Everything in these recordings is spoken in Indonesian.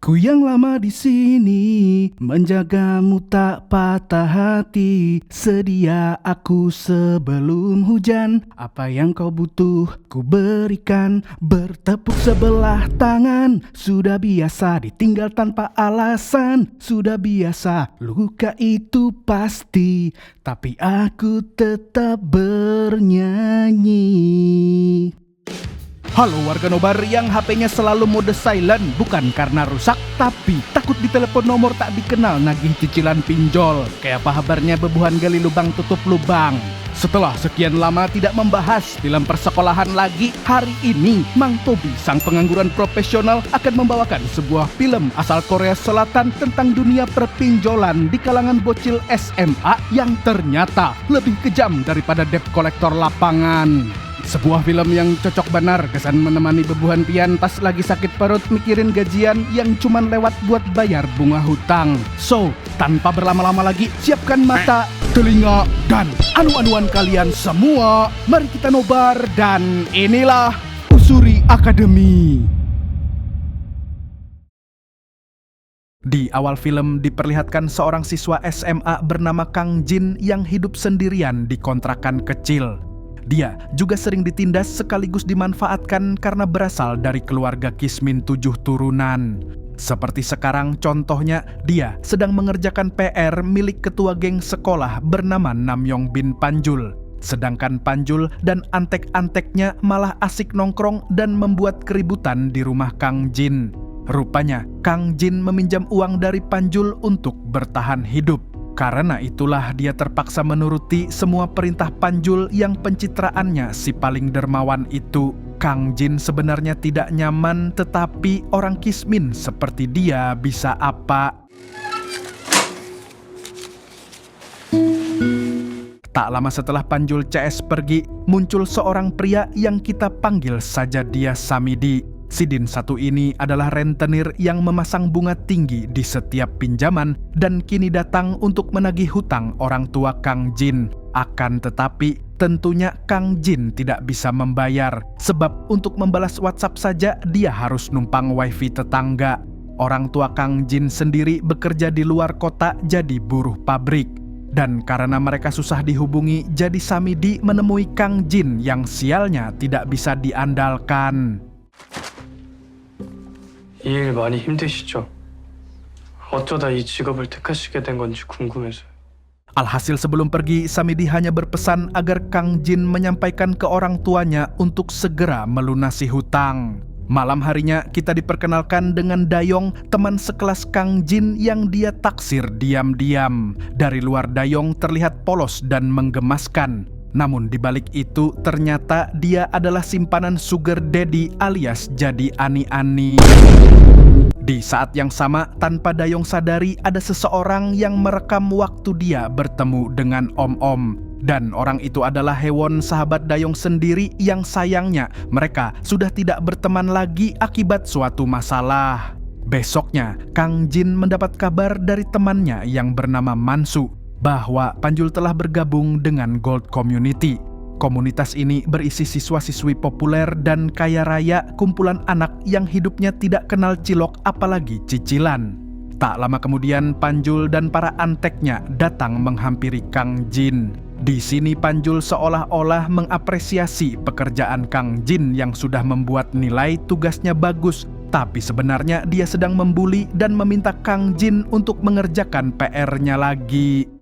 Ku yang lama di sini menjagamu tak patah hati. Sedia aku sebelum hujan. Apa yang kau butuh ku berikan. Bertepuk sebelah tangan. Sudah biasa ditinggal tanpa alasan. Sudah biasa luka itu pasti. Tapi aku tetap bernyanyi. Halo warga Nobar yang HP-nya selalu mode silent, bukan karena rusak, tapi takut ditelepon nomor tak dikenal nagih cicilan pinjol. Kayak apa kabarnya bebuhan gali lubang tutup lubang. Setelah sekian lama tidak membahas film persekolahan lagi, hari ini Mang Tobi, sang pengangguran profesional, akan membawakan sebuah film asal Korea Selatan tentang dunia perpinjolan di kalangan bocil SMA yang ternyata lebih kejam daripada debt kolektor lapangan. Sebuah film yang cocok benar kesan menemani bebuhan pian pas lagi sakit perut mikirin gajian yang cuman lewat buat bayar bunga hutang. So, tanpa berlama-lama lagi, siapkan mata, telinga, dan anu-anuan kalian semua. Mari kita nobar dan inilah Usuri Academy. Di awal film diperlihatkan seorang siswa SMA bernama Kang Jin yang hidup sendirian di kontrakan kecil. Dia juga sering ditindas sekaligus dimanfaatkan karena berasal dari keluarga Kismin 7 turunan. Seperti sekarang contohnya, dia sedang mengerjakan PR milik ketua geng sekolah bernama Namyong Bin Panjul. Sedangkan Panjul dan antek-anteknya malah asik nongkrong dan membuat keributan di rumah Kang Jin. Rupanya Kang Jin meminjam uang dari Panjul untuk bertahan hidup. Karena itulah dia terpaksa menuruti semua perintah Panjul yang pencitraannya si paling dermawan itu. Kang Jin sebenarnya tidak nyaman, tetapi orang Kismin seperti dia bisa apa? Tak lama setelah Panjul CS pergi, muncul seorang pria yang kita panggil saja dia Samidi. Si Din satu ini adalah rentenir yang memasang bunga tinggi di setiap pinjaman dan kini datang untuk menagih hutang orang tua Kang Jin. Akan tetapi, tentunya Kang Jin tidak bisa membayar, sebab untuk membalas WhatsApp saja dia harus numpang wifi tetangga. Orang tua Kang Jin sendiri bekerja di luar kota jadi buruh pabrik. Dan karena mereka susah dihubungi, jadi Samidi menemui Kang Jin yang sialnya tidak bisa diandalkan. 이 일 많이 힘드시죠? 어쩌다 이 직업을 택하시게 된 건지 궁금해서요. Alhasil sebelum pergi, Samidi hanya berpesan agar Kang Jin menyampaikan ke orang tuanya untuk segera melunasi hutang. Malam harinya kita diperkenalkan dengan Dayong, teman sekelas Kang Jin yang dia taksir diam-diam. Dari luar Dayong terlihat polos dan menggemaskan. Namun di balik itu ternyata dia adalah simpanan sugar daddy alias jadi ani-ani. Di saat yang sama, tanpa Dayong sadari ada seseorang yang merekam waktu dia bertemu dengan Om-Om. Dan orang itu adalah Hewon, sahabat Dayong sendiri yang sayangnya mereka sudah tidak berteman lagi akibat suatu masalah. Besoknya, Kang Jin mendapat kabar dari temannya yang bernama Mansu bahwa Panjul telah bergabung dengan Gold Community. Komunitas ini berisi siswa-siswi populer dan kaya raya, kumpulan anak yang hidupnya tidak kenal cilok apalagi cicilan. Tak lama kemudian Panjul dan para anteknya datang menghampiri Kang Jin. Di sini Panjul seolah-olah mengapresiasi pekerjaan Kang Jin yang sudah membuat nilai tugasnya bagus. Tapi sebenarnya dia sedang membuli dan meminta Kang Jin untuk mengerjakan PR-nya lagi.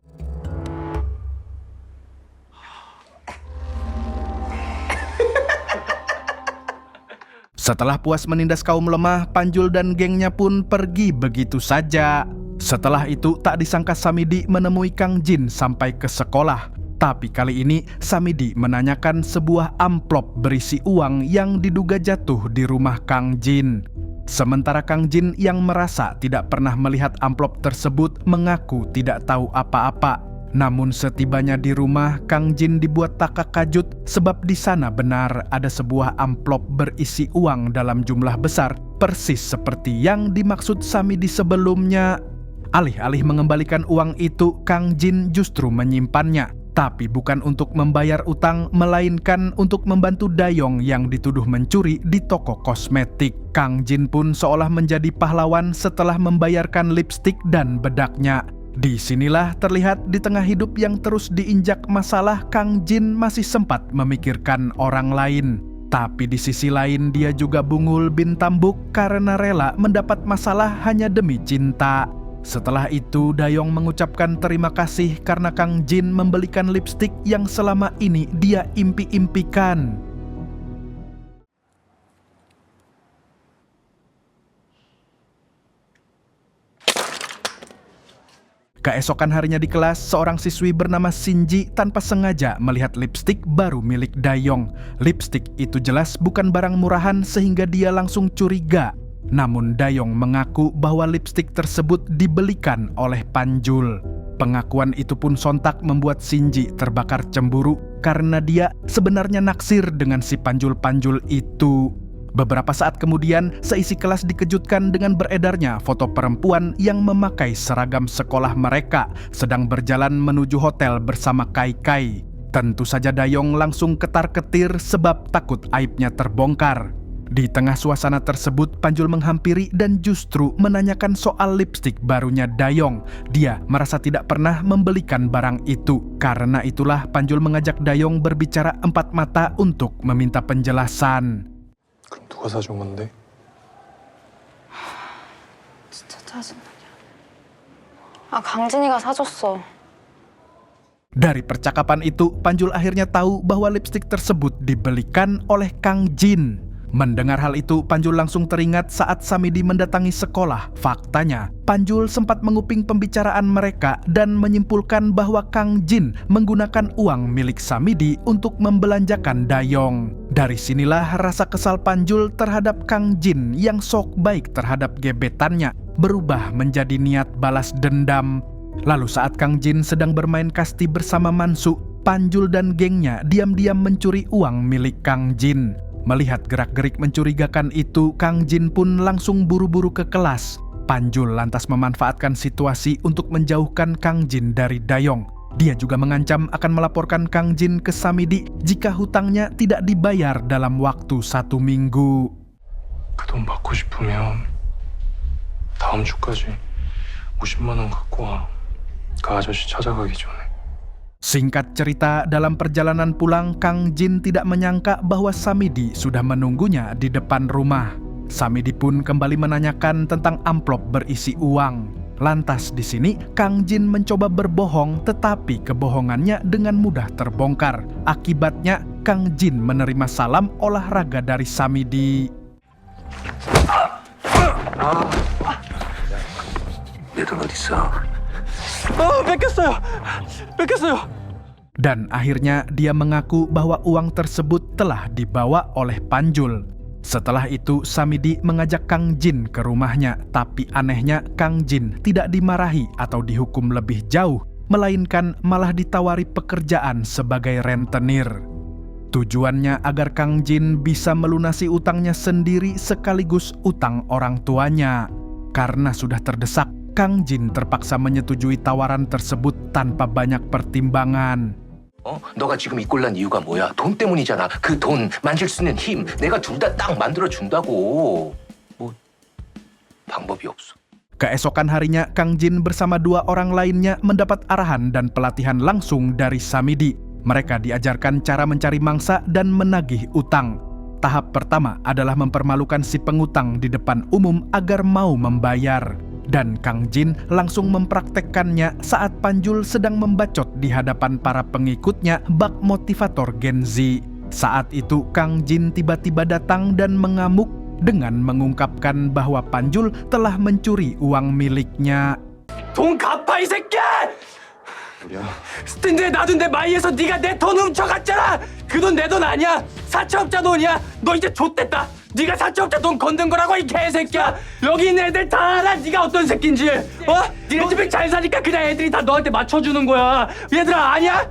Setelah puas menindas kaum lemah, Panjul dan gengnya pun pergi begitu saja. Setelah itu tak disangka Samidi menemui Kang Jin sampai ke sekolah. Tapi kali ini Samidi menanyakan sebuah amplop berisi uang yang diduga jatuh di rumah Kang Jin. Sementara Kang Jin yang merasa tidak pernah melihat amplop tersebut mengaku tidak tahu apa-apa. Namun setibanya di rumah, Kang Jin dibuat takak-kajut sebab di sana benar ada sebuah amplop berisi uang dalam jumlah besar, persis seperti yang dimaksud Samidi sebelumnya. Alih-alih mengembalikan uang itu, Kang Jin justru menyimpannya. Tapi bukan untuk membayar utang, melainkan untuk membantu Dayong yang dituduh mencuri di toko kosmetik. Kang Jin pun seolah menjadi pahlawan setelah membayarkan lipstik dan bedaknya. Disinilah terlihat di tengah hidup yang terus diinjak masalah, Kang Jin masih sempat memikirkan orang lain. Tapi di sisi lain dia juga bungul bin tambuk karena rela mendapat masalah hanya demi cinta. Setelah itu Dayong mengucapkan terima kasih karena Kang Jin membelikan lipstik yang selama ini dia impi-impikan. Keesokan harinya di kelas, seorang siswi bernama Shinji tanpa sengaja melihat lipstik baru milik Dayong. Lipstik itu jelas bukan barang murahan sehingga dia langsung curiga. Namun Dayong mengaku bahwa lipstik tersebut dibelikan oleh Panjul. Pengakuan itu pun sontak membuat Shinji terbakar cemburu karena dia sebenarnya naksir dengan si Panjul-Panjul itu. Beberapa saat kemudian, seisi kelas dikejutkan dengan beredarnya foto perempuan yang memakai seragam sekolah mereka sedang berjalan menuju hotel bersama Kai-Kai. Tentu saja Dayong langsung ketar-ketir sebab takut aibnya terbongkar. Di tengah suasana tersebut, Panjul menghampiri dan justru menanyakan soal lipstik barunya Dayong. Dia merasa tidak pernah membelikan barang itu. Karena itulah Panjul mengajak Dayong berbicara empat mata untuk meminta penjelasan. 그럼 누가 사준 건데? 진짜 짜증나냐. 강진이가 사줬어. Dari percakapan itu, Panjul akhirnya tahu bahwa lipstik tersebut dibelikan oleh Kang Jin. Mendengar hal itu, Panjul langsung teringat saat Samidi mendatangi sekolah. Faktanya, Panjul sempat menguping pembicaraan mereka dan menyimpulkan bahwa Kang Jin menggunakan uang milik Samidi untuk membelanjakan Dayong. Dari sinilah rasa kesal Panjul terhadap Kang Jin yang sok baik terhadap gebetannya berubah menjadi niat balas dendam. Lalu saat Kang Jin sedang bermain kasti bersama Mansu, Panjul dan gengnya diam-diam mencuri uang milik Kang Jin. Melihat gerak-gerik mencurigakan itu, Kang Jin pun langsung buru-buru ke kelas. Panjul lantas memanfaatkan situasi untuk menjauhkan Kang Jin dari Dayong. Dia juga mengancam akan melaporkan Kang Jin ke Samidi jika hutangnya tidak dibayar dalam waktu 1 minggu. 그 돈 받고 싶으면 다음 주까지 50만 원 갖고 와. 그 아저씨 찾아가기 전에. Singkat cerita, dalam perjalanan pulang, Kang Jin tidak menyangka bahwa Samidi sudah menunggunya di depan rumah. Samidi pun kembali menanyakan tentang amplop berisi uang. Lantas di sini, Kang Jin mencoba berbohong, tetapi kebohongannya dengan mudah terbongkar. Akibatnya, Kang Jin menerima salam olahraga dari Samidi. 내 돈 어딨어? 뺏겼어요. Dan akhirnya dia mengaku bahwa uang tersebut telah dibawa oleh Panjul. Setelah itu Samidi mengajak Kang Jin ke rumahnya, tapi anehnya Kang Jin tidak dimarahi atau dihukum lebih jauh, melainkan malah ditawari pekerjaan sebagai rentenir. Tujuannya agar Kang Jin bisa melunasi utangnya sendiri sekaligus utang orang tuanya. Karena sudah terdesak, Kang Jin terpaksa menyetujui tawaran tersebut tanpa banyak pertimbangan. 너가 지금 이 꼴난 이유가 뭐야? 돈 때문이잖아. 그 돈 만질 수 있는 힘 내가 둘 다 딱 만들어 준다고. 뭐 방법이 없어. Keesokan harinya, Kang Jin bersama 2 orang lainnya mendapat arahan dan pelatihan langsung dari Samidi. Mereka diajarkan cara mencari mangsa dan menagih utang. Tahap pertama adalah mempermalukan si pengutang di depan umum agar mau membayar. Dan Kang Jin langsung mempraktekkannya saat Panjul sedang membacot di hadapan para pengikutnya bak motivator Gen Z. Saat itu Kang Jin tiba-tiba datang dan mengamuk dengan mengungkapkan bahwa Panjul telah mencuri uang miliknya. 돈 갚아 이 새끼야! 스탠드에 놔둔 내 마이에서 네가 내 돈 훔쳐갔잖아! 그 돈 내 돈 아니야! 사채업자 돈이야! 너 이제 좆됐다! 네가 사채업자 돈 건든 거라고 이 개새끼야! 여기 있는 애들 다 알아! 네가 어떤 새끼인지! 니네 집에 잘 사니까 그냥 애들이 다 너한테 맞춰주는 거야! 얘들아 아니야?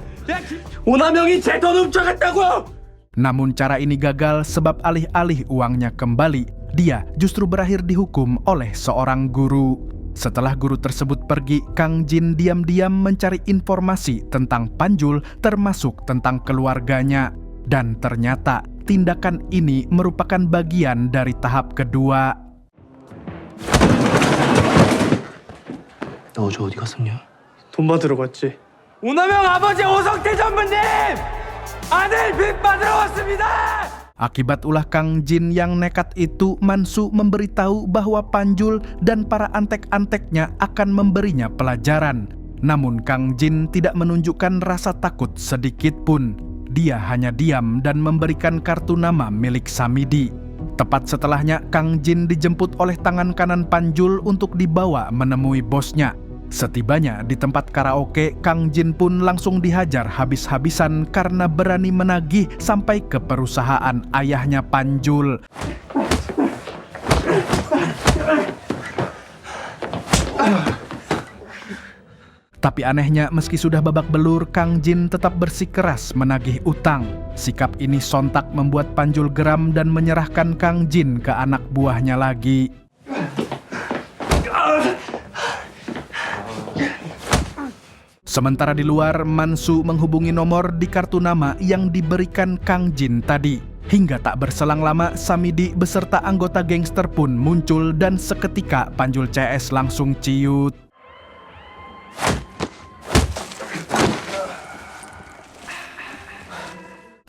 오남영이 제 돈 훔쳐갔다고! Namun cara ini gagal sebab alih-alih uangnya kembali, dia justru berakhir dihukum oleh seorang guru. Setelah guru tersebut pergi, Kang Jin diam-diam mencari informasi tentang Panjul termasuk tentang keluarganya. Dan ternyata tindakan ini merupakan bagian dari tahap kedua. 너 어제 어디 갔었냐? 돈 받으러 갔지. 오남영 아버지 오성태 전무님! 아들 빚 받으러 왔습니다! Akibat ulah Kang Jin yang nekat itu, Mansu memberitahu bahwa Panjul dan para antek-anteknya akan memberinya pelajaran. Namun Kang Jin tidak menunjukkan rasa takut sedikit pun. Dia hanya diam dan memberikan kartu nama milik Samidi. Tepat setelahnya, Kang Jin dijemput oleh tangan kanan Panjul untuk dibawa menemui bosnya. Setibanya di tempat karaoke, Kang Jin pun langsung dihajar habis-habisan karena berani menagih sampai ke perusahaan ayahnya Panjul. Tapi anehnya, meski sudah babak belur, Kang Jin tetap bersikeras menagih utang. Sikap ini sontak membuat Panjul geram dan menyerahkan Kang Jin ke anak buahnya lagi. Sementara di luar, Mansu menghubungi nomor di kartu nama yang diberikan Kang Jin tadi. Hingga tak berselang lama, Samidi beserta anggota gangster pun muncul dan seketika Panjul CS langsung ciut.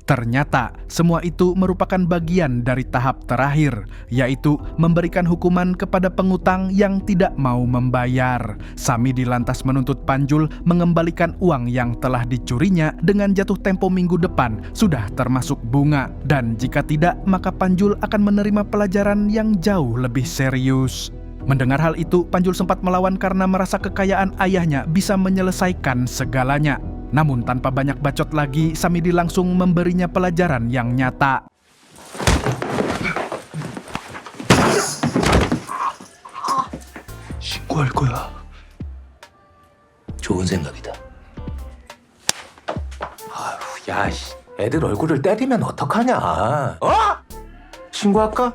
Ternyata semua itu merupakan bagian dari tahap terakhir, yaitu memberikan hukuman kepada pengutang yang tidak mau membayar. Samidi lantas menuntut Panjul mengembalikan uang yang telah dicurinya dengan jatuh tempo minggu depan, sudah termasuk bunga. Dan jika tidak, maka Panjul akan menerima pelajaran yang jauh lebih serius. Mendengar hal itu, Panjul sempat melawan karena merasa kekayaan ayahnya bisa menyelesaikan segalanya. Namun tanpa banyak bacot lagi, Samidi langsung memberinya pelajaran yang nyata. 신고할 거야. 좋은 생각이다. 아휴, 야, 애들 얼굴을 때리면 어떡하냐? 어? 신고할까?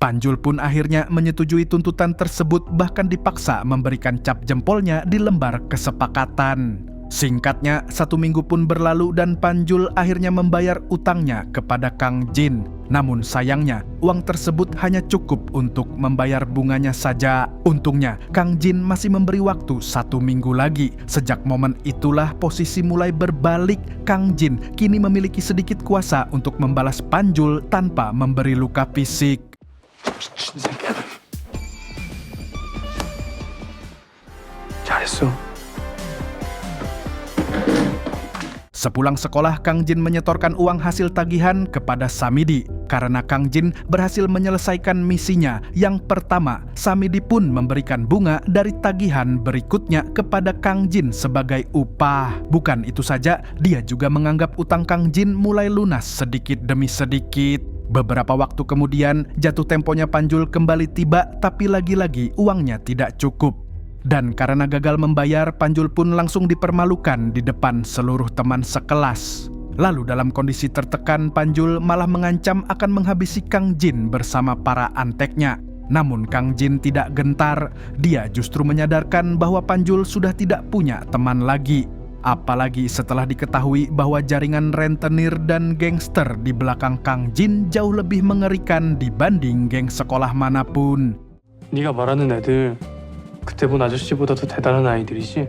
Panjul pun akhirnya menyetujui tuntutan tersebut, bahkan dipaksa memberikan cap jempolnya di lembar kesepakatan. Singkatnya, 1 minggu pun berlalu dan Panjul akhirnya membayar utangnya kepada Kang Jin. Namun sayangnya, uang tersebut hanya cukup untuk membayar bunganya saja. Untungnya, Kang Jin masih memberi waktu 1 minggu lagi. Sejak momen itulah posisi mulai berbalik. Kang Jin kini memiliki sedikit kuasa untuk membalas Panjul tanpa memberi luka fisik. 잘했어. Sepulang sekolah, Kang Jin menyetorkan uang hasil tagihan kepada Samidi. Karena Kang Jin berhasil menyelesaikan misinya yang pertama, Samidi pun memberikan bunga dari tagihan berikutnya kepada Kang Jin sebagai upah. Bukan itu saja, dia juga menganggap utang Kang Jin mulai lunas sedikit demi sedikit. Beberapa waktu kemudian, jatuh temponya Panjul kembali tiba, tapi lagi-lagi uangnya tidak cukup. Dan karena gagal membayar, Panjul pun langsung dipermalukan di depan seluruh teman sekelas. Lalu dalam kondisi tertekan, Panjul malah mengancam akan menghabisi Kang Jin bersama para anteknya. Namun Kang Jin tidak gentar, dia justru menyadarkan bahwa Panjul sudah tidak punya teman lagi. Apalagi setelah diketahui bahwa jaringan rentenir dan gangster di belakang Kang Jin jauh lebih mengerikan dibanding geng sekolah manapun. 네가 말하는 애들 그때 본 아저씨보다 더 대단한 아이들이지?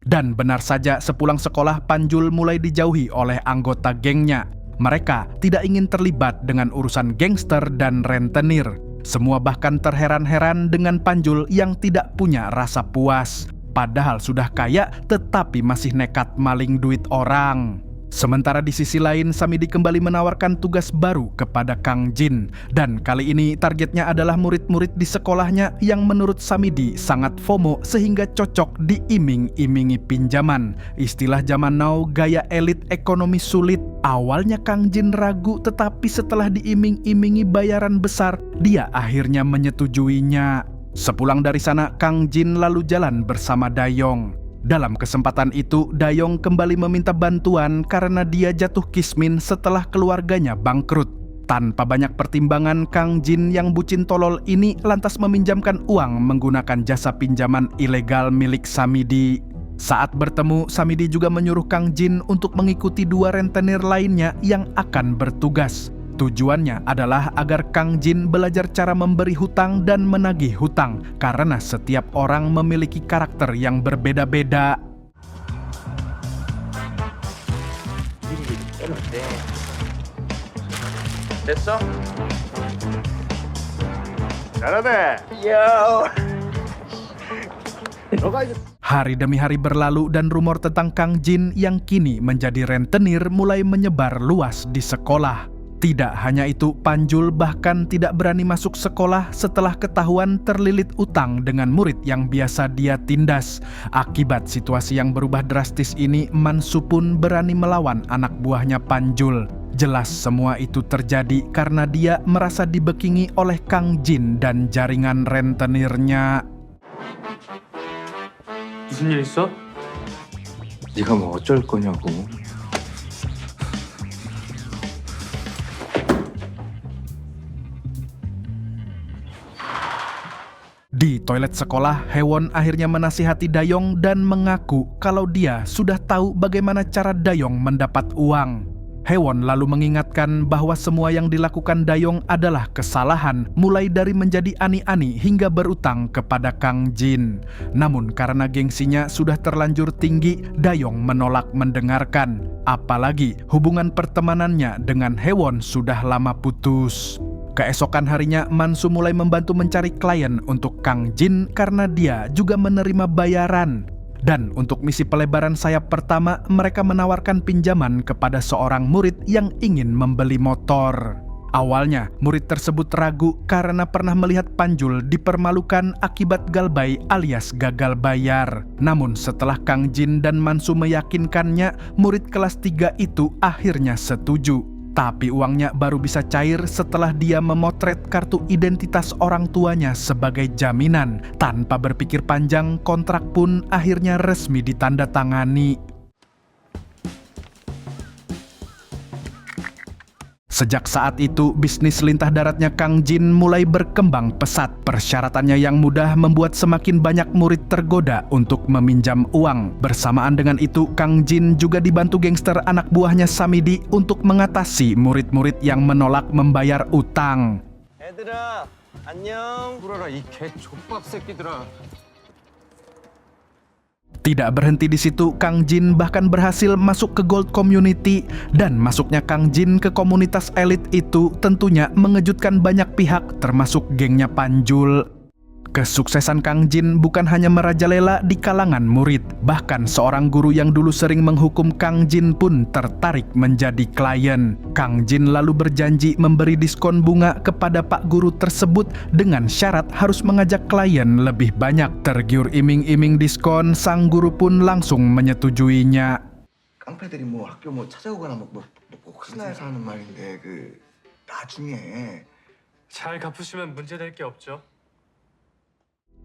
Dan benar saja, sepulang sekolah Panjul mulai dijauhi oleh anggota gengnya. Mereka tidak ingin terlibat dengan urusan gangster dan rentenir. Semua bahkan terheran-heran dengan Panjul yang tidak punya rasa puas. Padahal sudah kaya tetapi masih nekat maling duit orang. Sementara di sisi lain, Samidi kembali menawarkan tugas baru kepada Kang Jin. Dan kali ini targetnya adalah murid-murid di sekolahnya yang menurut Samidi sangat FOMO sehingga cocok diiming-imingi pinjaman. Istilah zaman now, gaya elit ekonomi sulit. Awalnya Kang Jin ragu, tetapi setelah diiming-imingi bayaran besar, dia akhirnya menyetujuinya. Sepulang dari sana, Kang Jin lalu jalan bersama Dayong. Dalam kesempatan itu, Dayong kembali meminta bantuan karena dia jatuh kismin setelah keluarganya bangkrut. Tanpa banyak pertimbangan, Kang Jin yang bucin tolol ini lantas meminjamkan uang menggunakan jasa pinjaman ilegal milik Samidi. Saat bertemu, Samidi juga menyuruh Kang Jin untuk mengikuti 2 rentenir lainnya yang akan bertugas. Tujuannya adalah agar Kang Jin belajar cara memberi hutang dan menagih hutang, karena setiap orang memiliki karakter yang berbeda-beda. 됐어? 잘하네. Hari demi hari berlalu dan rumor tentang Kang Jin yang kini menjadi rentenir mulai menyebar luas di sekolah. Tidak hanya itu, Panjul bahkan tidak berani masuk sekolah setelah ketahuan terlilit utang dengan murid yang biasa dia tindas. Akibat situasi yang berubah drastis ini, Mansu pun berani melawan anak buahnya Panjul. Jelas semua itu terjadi karena dia merasa dibekingi oleh Kang Jin dan jaringan rentenirnya. 무슨 일 있어? 네가 뭐 어쩔 거냐고. Di toilet sekolah, Hewon akhirnya menasihati Dayong dan mengaku kalau dia sudah tahu bagaimana cara Dayong mendapat uang. Hewon lalu mengingatkan bahwa semua yang dilakukan Dayong adalah kesalahan, mulai dari menjadi ani-ani hingga berutang kepada Kang Jin. Namun karena gengsinya sudah terlanjur tinggi, Dayong menolak mendengarkan. Apalagi hubungan pertemanannya dengan Hewon sudah lama putus. Keesokan harinya, Mansu mulai membantu mencari klien untuk Kang Jin karena dia juga menerima bayaran. Dan untuk misi pelebaran sayap pertama, mereka menawarkan pinjaman kepada seorang murid yang ingin membeli motor. Awalnya, murid tersebut ragu karena pernah melihat Panjul dipermalukan akibat galbay alias gagal bayar. Namun setelah Kang Jin dan Mansu meyakinkannya, murid kelas 3 itu akhirnya setuju. Tapi uangnya baru bisa cair setelah dia memotret kartu identitas orang tuanya sebagai jaminan. Tanpa berpikir panjang, kontrak pun akhirnya resmi ditandatangani. Sejak saat itu, bisnis lintah daratnya Kang Jin mulai berkembang pesat. Persyaratannya yang mudah membuat semakin banyak murid tergoda untuk meminjam uang. Bersamaan dengan itu, Kang Jin juga dibantu gangster anak buahnya Samidi untuk mengatasi murid-murid yang menolak membayar utang. 얘들아 안녕. 불어라 이 개 족밥 새끼들아. Tidak berhenti di situ, Kang Jin bahkan berhasil masuk ke Gold Community, dan masuknya Kang Jin ke komunitas elit itu tentunya mengejutkan banyak pihak termasuk gengnya Panjul. Kesuksesan Kang Jin bukan hanya merajalela di kalangan murid, bahkan seorang guru yang dulu sering menghukum Kang Jin pun tertarik menjadi klien. Kang Jin lalu berjanji memberi diskon bunga kepada Pak Guru tersebut dengan syarat harus mengajak klien lebih banyak. Tergiur iming-iming diskon, sang guru pun langsung menyetujuinya. 깡패들이 뭐 학교 뭐 찾아오거나 혹시나 해서 하는 말인데 나중에 잘 갚으시면 문제될 게 없죠.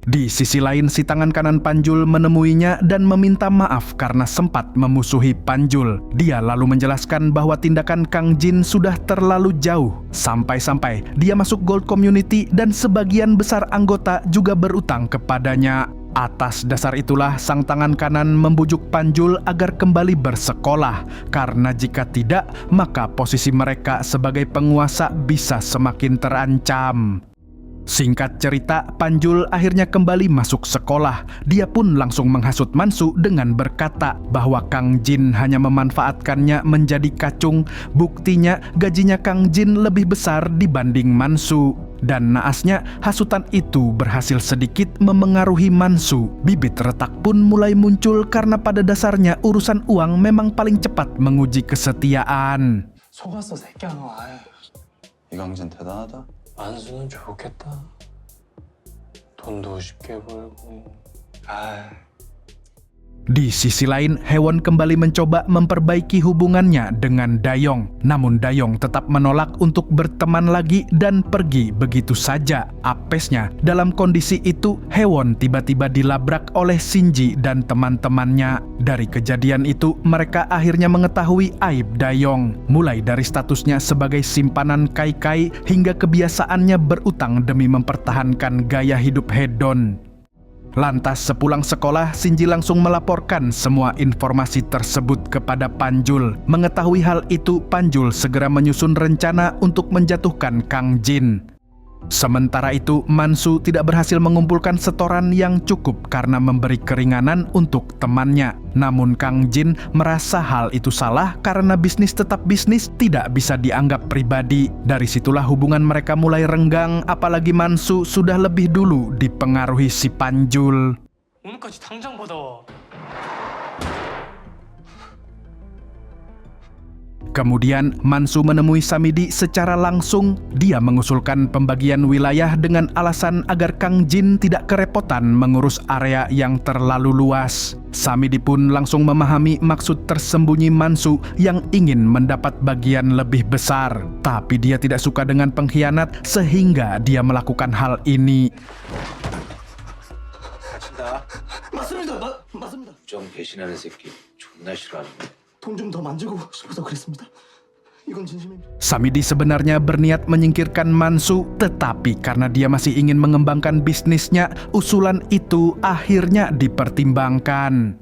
Di sisi lain, si tangan kanan Panjul menemuinya dan meminta maaf karena sempat memusuhi Panjul. Dia lalu menjelaskan bahwa tindakan Kang Jin sudah terlalu jauh. Sampai-sampai dia masuk Gold Community dan sebagian besar anggota juga berutang kepadanya. Atas dasar itulah sang tangan kanan membujuk Panjul agar kembali bersekolah. Karena jika tidak, maka posisi mereka sebagai penguasa bisa semakin terancam. Singkat cerita, Panjul akhirnya kembali masuk sekolah. Dia pun langsung menghasut Mansu dengan berkata bahwa Kang Jin hanya memanfaatkannya menjadi kacung. Buktinya gajinya Kang Jin lebih besar dibanding Mansu. Dan naasnya, hasutan itu berhasil sedikit memengaruhi Mansu. Bibit retak pun mulai muncul karena pada dasarnya urusan uang memang paling cepat menguji kesetiaan. 속았어 새끼야 너. 이강진 대단하다. 만수는 좋겠다. 돈도 쉽게 벌고. Di sisi lain, Hewon kembali mencoba memperbaiki hubungannya dengan Dayong. Namun Dayong tetap menolak untuk berteman lagi dan pergi begitu saja. Apesnya, dalam kondisi itu, Hewon tiba-tiba dilabrak oleh Shinji dan teman-temannya. Dari kejadian itu, mereka akhirnya mengetahui aib Dayong. Mulai dari statusnya sebagai simpanan Kai-Kai hingga kebiasaannya berutang demi mempertahankan gaya hidup hedon. Lantas sepulang sekolah, Shinji langsung melaporkan semua informasi tersebut kepada Panjul. Mengetahui hal itu, Panjul segera menyusun rencana untuk menjatuhkan Kang Jin. Sementara itu, Mansu tidak berhasil mengumpulkan setoran yang cukup karena memberi keringanan untuk temannya. Namun Kang Jin merasa hal itu salah karena bisnis tetap bisnis, tidak bisa dianggap pribadi. Dari situlah hubungan mereka mulai renggang, apalagi Mansu sudah lebih dulu dipengaruhi si Panjul. 오늘까지 당장 받아와. Kemudian Mansu menemui Samidi secara langsung. Dia mengusulkan pembagian wilayah dengan alasan agar Kang Jin tidak kerepotan mengurus area yang terlalu luas. Samidi pun langsung memahami maksud tersembunyi Mansu yang ingin mendapat bagian lebih besar. Tapi dia tidak suka dengan pengkhianat sehingga dia melakukan hal ini. 맞습니다. 좀 배신하는 새끼 존나 싫어하는데. 돈 좀 더 만지고 싶어서 그랬습니다. 이건 진심입니다. Samidi sebenarnya berniat menyingkirkan Mansu, tetapi karena dia masih ingin mengembangkan bisnisnya, usulan itu akhirnya dipertimbangkan.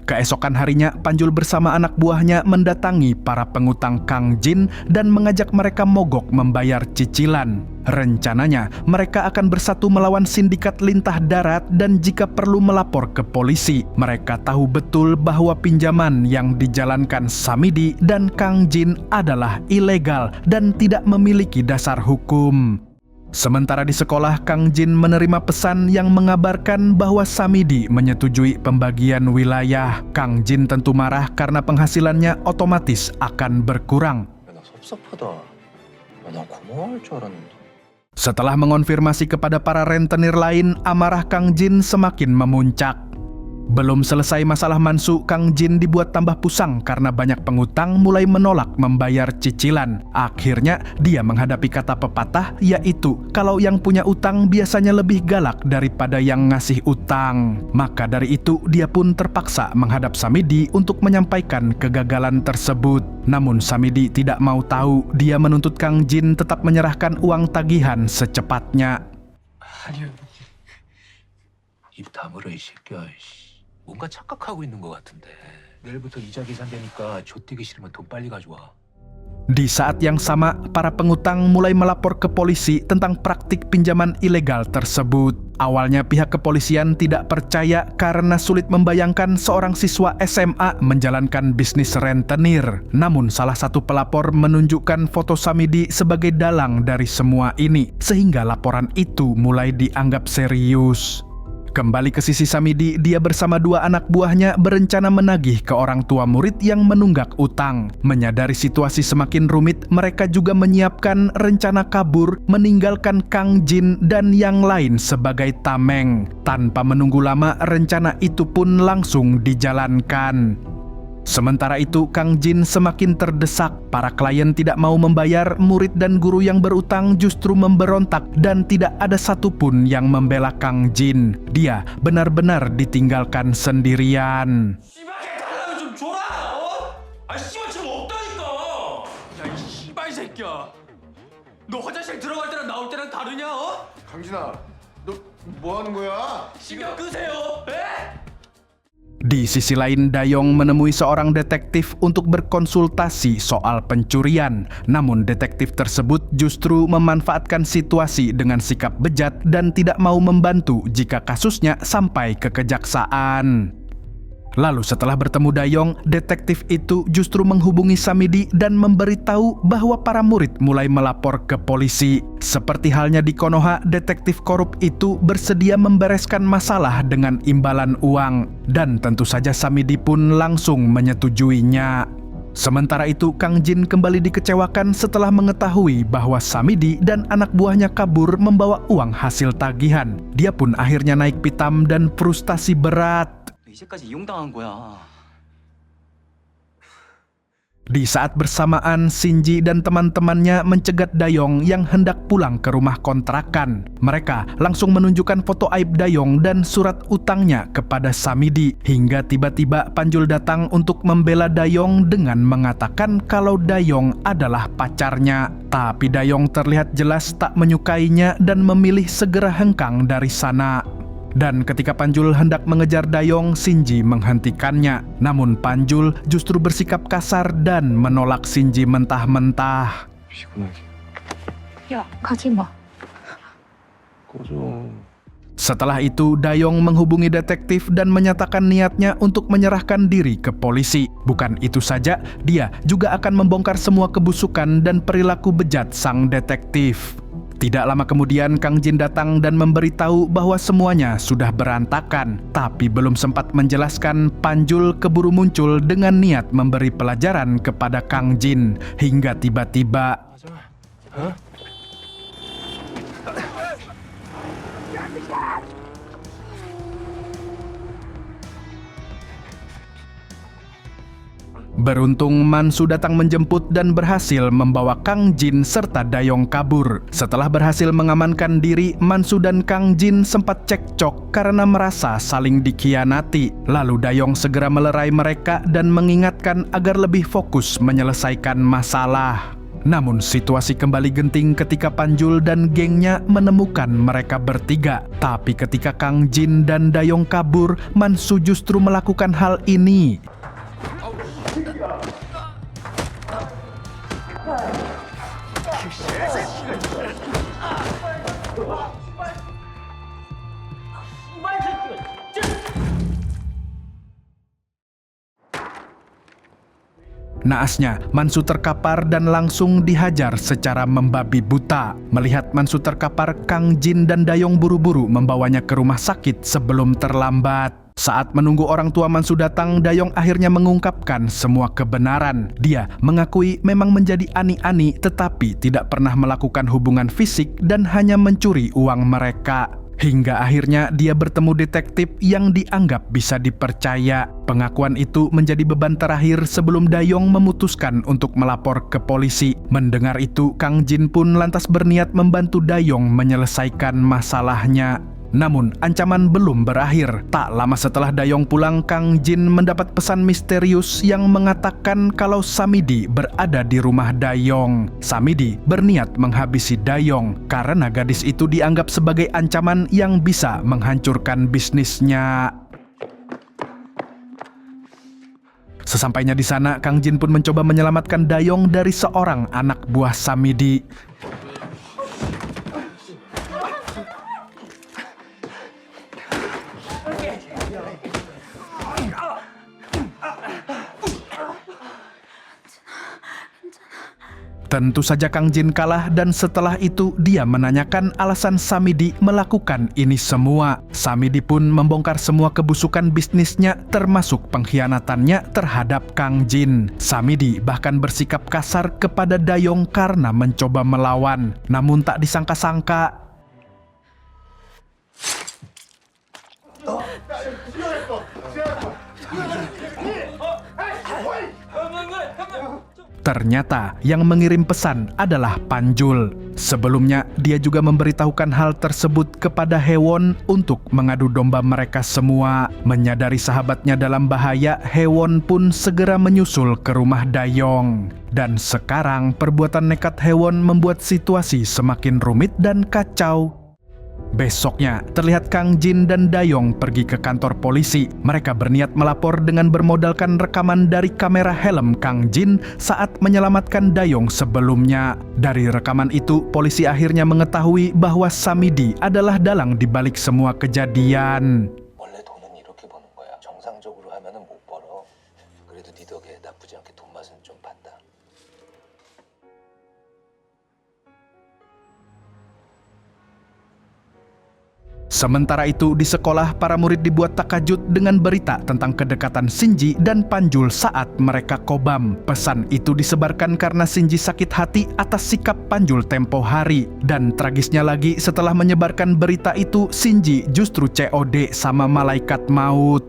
Keesokan harinya, Panjul bersama anak buahnya mendatangi para pengutang Kang Jin dan mengajak mereka mogok membayar cicilan. Rencananya, mereka akan bersatu melawan sindikat lintah darat dan jika perlu melapor ke polisi. Mereka tahu betul bahwa pinjaman yang dijalankan Samidi dan Kang Jin adalah ilegal dan tidak memiliki dasar hukum. Sementara di sekolah, Kang Jin menerima pesan yang mengabarkan bahwa Samidi menyetujui pembagian wilayah. Kang Jin tentu marah karena penghasilannya otomatis akan berkurang. 야, 나 섭섭하다. 야, 나 고마워할 줄 알았는데. Setelah mengonfirmasi kepada para rentenir lain, amarah Kang Jin semakin memuncak. Belum selesai masalah Mansu, Kang Jin dibuat tambah pusang karena banyak pengutang mulai menolak membayar cicilan. Akhirnya, dia menghadapi kata pepatah, yaitu kalau yang punya utang biasanya lebih galak daripada yang ngasih utang. Maka dari itu, dia pun terpaksa menghadap Samidi untuk menyampaikan kegagalan tersebut. Namun Samidi tidak mau tahu, dia menuntut Kang Jin tetap menyerahkan uang tagihan secepatnya. 아니요. 입 다물어 이 새끼야. 뭔가 착각하고 있는 것 같은데. 내일부터 이자 계산되니까 좆되기 싫으면 돈 빨리 가져와. Di saat yang sama, para pengutang mulai melapor ke polisi tentang praktik pinjaman ilegal tersebut. Awalnya pihak kepolisian tidak percaya karena sulit membayangkan seorang siswa SMA menjalankan bisnis rentenir. Namun salah satu pelapor menunjukkan foto Samidi sebagai dalang dari semua ini, sehingga laporan itu mulai dianggap serius. Kembali ke sisi Samidi, dia bersama dua anak buahnya berencana menagih ke orang tua murid yang menunggak utang. Menyadari situasi semakin rumit, mereka juga menyiapkan rencana kabur, meninggalkan Kang Jin dan yang lain sebagai tameng. Tanpa menunggu lama, rencana itu pun langsung dijalankan. Sementara itu, Kang Jin semakin terdesak. Para klien tidak mau membayar, murid dan guru yang berutang justru memberontak dan tidak ada satupun yang membela Kang Jin. Dia benar-benar ditinggalkan sendirian. 씨발게 달라면 좀 줘라. 어? 아 씨발 지금 없다니까. 야 이 씨발 새끼야. 너 화장실 들어갈 때랑 나올 때랑 다르냐? 어? 강진아, 너 뭐 하는 거야? 신경 끄세요. 에? Di sisi lain, Dayong menemui seorang detektif untuk berkonsultasi soal pencurian. Namun detektif tersebut justru memanfaatkan situasi dengan sikap bejat dan tidak mau membantu jika kasusnya sampai ke kejaksaan. Lalu setelah bertemu Dayong, detektif itu justru menghubungi Samidi dan memberitahu bahwa para murid mulai melapor ke polisi. Seperti halnya di Konoha, detektif korup itu bersedia membereskan masalah dengan imbalan uang. Dan tentu saja Samidi pun langsung menyetujuinya. Sementara itu, Kang Jin kembali dikecewakan setelah mengetahui bahwa Samidi dan anak buahnya kabur membawa uang hasil tagihan. Dia pun akhirnya naik pitam dan frustasi berat. 이제까지 이용당한 거야. Di saat bersamaan, Shinji dan teman-temannya mencegat Dayong yang hendak pulang ke rumah kontrakan. Mereka langsung menunjukkan foto aib Dayong dan surat utangnya kepada Samidi. Hingga tiba-tiba Panjul datang untuk membela Dayong dengan mengatakan kalau Dayong adalah pacarnya. Tapi Dayong terlihat jelas tak menyukainya dan memilih segera hengkang dari sana. Dan ketika Panjul hendak mengejar Dayong, Shinji menghentikannya. Namun Panjul justru bersikap kasar dan menolak Shinji mentah-mentah. 피곤하게 야, 가지 마. 꺼져. Setelah itu, Dayong menghubungi detektif dan menyatakan niatnya untuk menyerahkan diri ke polisi. Bukan itu saja, dia juga akan membongkar semua kebusukan dan perilaku bejat sang detektif. Tidak lama kemudian, Kang Jin datang dan memberitahu bahwa semuanya sudah berantakan. Tapi belum sempat menjelaskan, Panjul keburu muncul dengan niat memberi pelajaran kepada Kang Jin. Hingga tiba-tiba beruntung Mansu datang menjemput dan berhasil membawa Kang Jin serta Dayong kabur. Setelah berhasil mengamankan diri, Mansu dan Kang Jin sempat cekcok karena merasa saling dikhianati. Lalu Dayong segera melerai mereka dan mengingatkan agar lebih fokus menyelesaikan masalah. Namun situasi kembali genting ketika Panjul dan gengnya menemukan mereka bertiga. Tapi ketika Kang Jin dan Dayong kabur, Mansu justru melakukan hal ini. Naasnya, Mansu terkapar dan langsung dihajar secara membabi buta. Melihat Mansu terkapar, Kang Jin dan Dayong buru-buru membawanya ke rumah sakit sebelum terlambat. Saat menunggu orang tua Mansu datang, Dayong akhirnya mengungkapkan semua kebenaran. Dia mengakui memang menjadi ani-ani tetapi tidak pernah melakukan hubungan fisik dan hanya mencuri uang mereka. Hingga akhirnya dia bertemu detektif yang dianggap bisa dipercaya. Pengakuan itu menjadi beban terakhir sebelum Dayong memutuskan untuk melapor ke polisi. Mendengar itu, Kang Jin pun lantas berniat membantu Dayong menyelesaikan masalahnya. Namun, ancaman belum berakhir. Tak lama setelah Dayong pulang, Kang Jin mendapat pesan misterius yang mengatakan kalau Samidi berada di rumah Dayong. Samidi berniat menghabisi Dayong karena gadis itu dianggap sebagai ancaman yang bisa menghancurkan bisnisnya. Sesampainya di sana, Kang Jin pun mencoba menyelamatkan Dayong dari seorang anak buah Samidi. Tentu saja Kang Jin kalah dan setelah itu dia menanyakan alasan Samidi melakukan ini semua. Samidi pun membongkar semua kebusukan bisnisnya termasuk pengkhianatannya terhadap Kang Jin. Samidi bahkan bersikap kasar kepada Dayong karena mencoba melawan. Namun tak disangka-sangka ternyata yang mengirim pesan adalah Panjul. Sebelumnya, dia juga memberitahukan hal tersebut kepada Hewon untuk mengadu domba mereka semua. Menyadari sahabatnya dalam bahaya, Hewon pun segera menyusul ke rumah Dayong. Dan sekarang, perbuatan nekat Hewon membuat situasi semakin rumit dan kacau. Besoknya, terlihat Kang Jin dan Dayong pergi ke kantor polisi. Mereka berniat melapor dengan bermodalkan rekaman dari kamera helm Kang Jin saat menyelamatkan Dayong sebelumnya. Dari rekaman itu, polisi akhirnya mengetahui bahwa Samidi adalah dalang di balik semua kejadian. 원래 돈은 이렇게 버는 거야. 정상적으로 하면은 못 벌어. 그래도 네 덕에 나쁘지 않게 돈 맛은 좀 봤다. Sementara itu, di sekolah, para murid dibuat takajud dengan berita tentang kedekatan Shinji dan Panjul saat mereka kobam. Pesan itu disebarkan karena Shinji sakit hati atas sikap Panjul tempo hari. Dan tragisnya lagi, setelah menyebarkan berita itu, Shinji justru COD sama malaikat maut.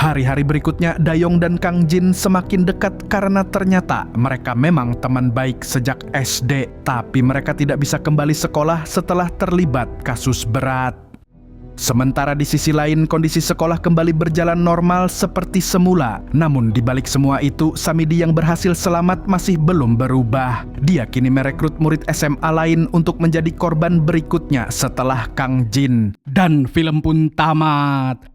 Hari-hari berikutnya, Dayong dan Kang Jin semakin dekat karena ternyata mereka memang teman baik sejak SD. Tapi mereka tidak bisa kembali sekolah setelah terlibat kasus berat. Sementara di sisi lain, kondisi sekolah kembali berjalan normal seperti semula. Namun di balik semua itu, Samidi yang berhasil selamat masih belum berubah. Dia kini merekrut murid SMA lain untuk menjadi korban berikutnya setelah Kang Jin. Dan film pun tamat.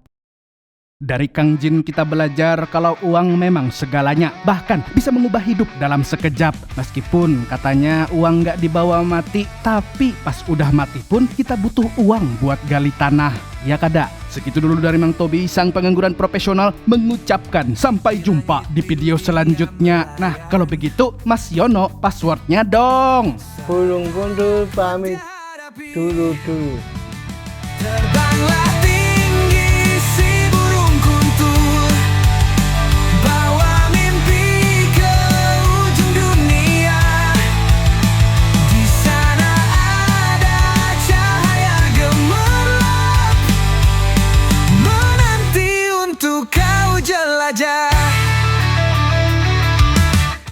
Dari Kang Jin kita belajar kalau uang memang segalanya, bahkan bisa mengubah hidup dalam sekejap. Meskipun katanya uang nggak dibawa mati, tapi pas udah mati pun kita butuh uang buat gali tanah. Ya kada? Segitu dulu dari Mang Tobi, sang pengangguran profesional, mengucapkan sampai jumpa di video selanjutnya. Nah, kalau begitu Mas Yono, passwordnya dong. Pulung kundur pamit dulu.